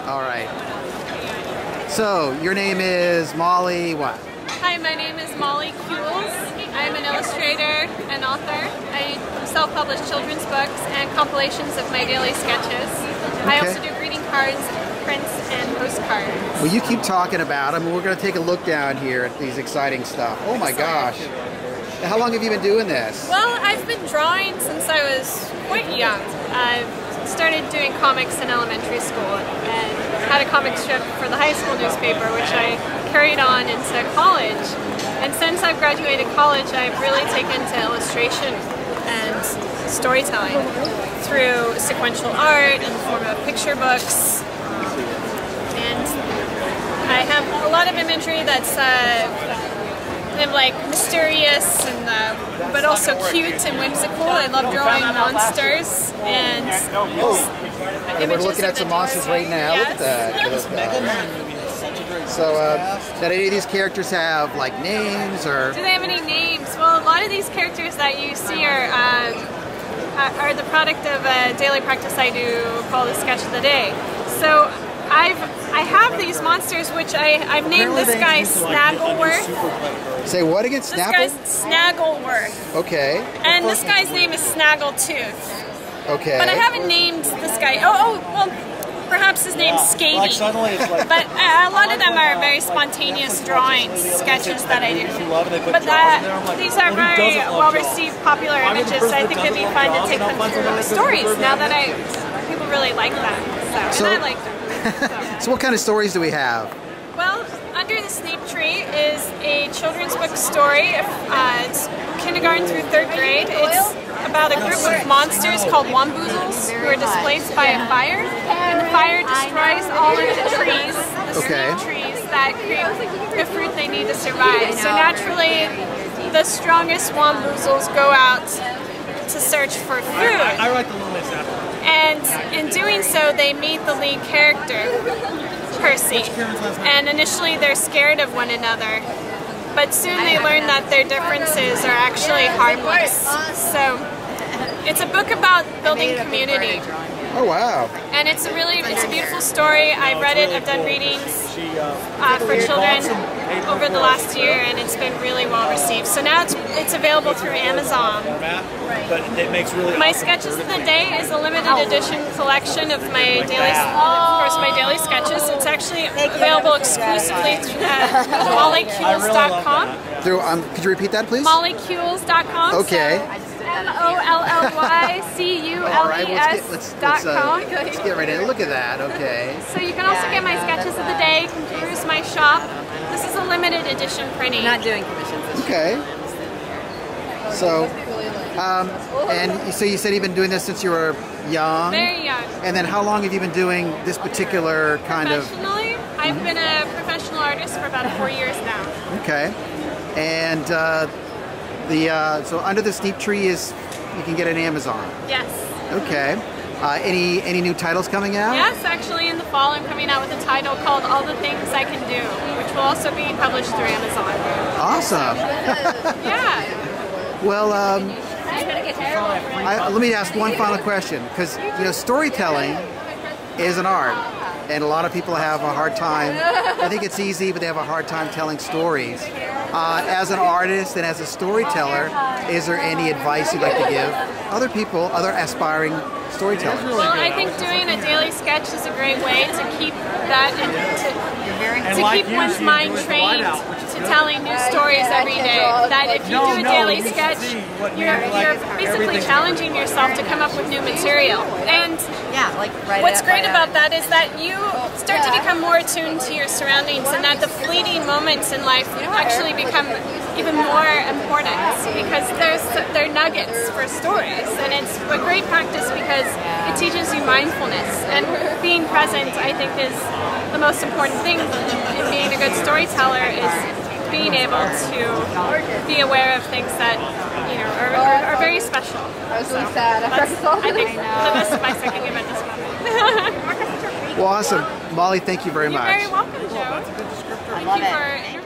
All right. So, your name is Molly what? Hi, my name is Mollycules. I'm an illustrator and author. I self-publish children's books and compilations of my daily sketches. I also do greeting cards, prints, and postcards. Well, you keep talking about them, and we're going to take a look down here at these exciting stuff. Oh my gosh. How long have you been doing this? Well, I've been drawing since I was quite young. I started doing comics in elementary school and had a comic strip for the high school newspaper, which I carried on into college. And since I've graduated college, I've really taken to illustration and storytelling through sequential art in the form of picture books. And I have a lot of imagery that's like mysterious and but also cute and whimsical. I love drawing monsters and we're looking at some monsters right now. Yes. Look at that. So, do any of these characters have like names or? Do they have any names? Well, a lot of these characters that you see are the product of a daily practice I do called the Sketch of the Day. So I have these monsters which I've named this guy Snaggleworth. Say what again? Snapple? This guy's Snaggleworth. Okay. And this guy's name is Snaggletooth. Okay. But I haven't named this guy. Oh, well, perhaps his name's Skatey. But a lot of them are very spontaneous drawings, sketches that I do. But these are very well-received, popular images. I think it'd be fun to take them through stories now that people really like them. So, and I like them. So what kind of stories do we have? Well, Under the Snape Tree is a children's book story. It's kindergarten through 3rd grade. It's about a group of monsters called Womboozles who are displaced by a fire. And the fire destroys all of the trees, the snape trees that create the fruit they need to survive. So naturally, the strongest Womboozles go out to search for food. I write the little list after. And in doing so, they meet the lead character, Percy. And initially they're scared of one another, but soon they learn that their differences are actually harmless. So it's a book about building community. Oh wow. And it's a beautiful story. I've read it, I've done readings for children over the last year, and it's been really well received. So now it's available through Amazon. My Sketches of the Day is a limited edition collection of my daily sketches. It's actually available exclusively at Mollycules.com. Could you repeat that, please? Mollycules.com. Okay. Mollycules.com. Let's get right in. Look at that. Okay. So you can also get my Sketches of the Day. You can peruse my shop. This is a limited edition printing. I'm not doing commissions. Okay. So, so you said you've been doing this since you were young? Very young. And then how long have you been doing this particular kind of? Professionally, I've been a professional artist for about 4 years now. Okay. And so Under the Snape Tree you can get it on Amazon. Yes. Okay. Any new titles coming out? Yes, actually in the fall I'm coming out with a title called All the Things I Can Do, which will also be published through Amazon. Awesome. Yeah. Well, let me ask one final question, because storytelling is an art, and a lot of people have a hard time. I think it's easy, but they have a hard time telling stories. As an artist and as a storyteller, is there any advice you'd like to give other people, other aspiring storytellers? Well, I think doing a daily sketch is a great way to keep that and to keep one's mind trained to telling new stories every day. That if you do a daily sketch, you're basically challenging yourself to come up with new material. And what's great about that is that you start to become more attuned to your surroundings, and that the fleeting moments in life actually become even more important because they're nuggets for stories. And it's a great practice because it teaches you mindfulness, and being present, I think, is the most important thing in being a good storyteller, is being able to be aware of things that are very special. I was really sad after I saw I think the best advice I can give at this moment. Well, awesome. Molly, thank you very much. You're very welcome, Joe. Thank you for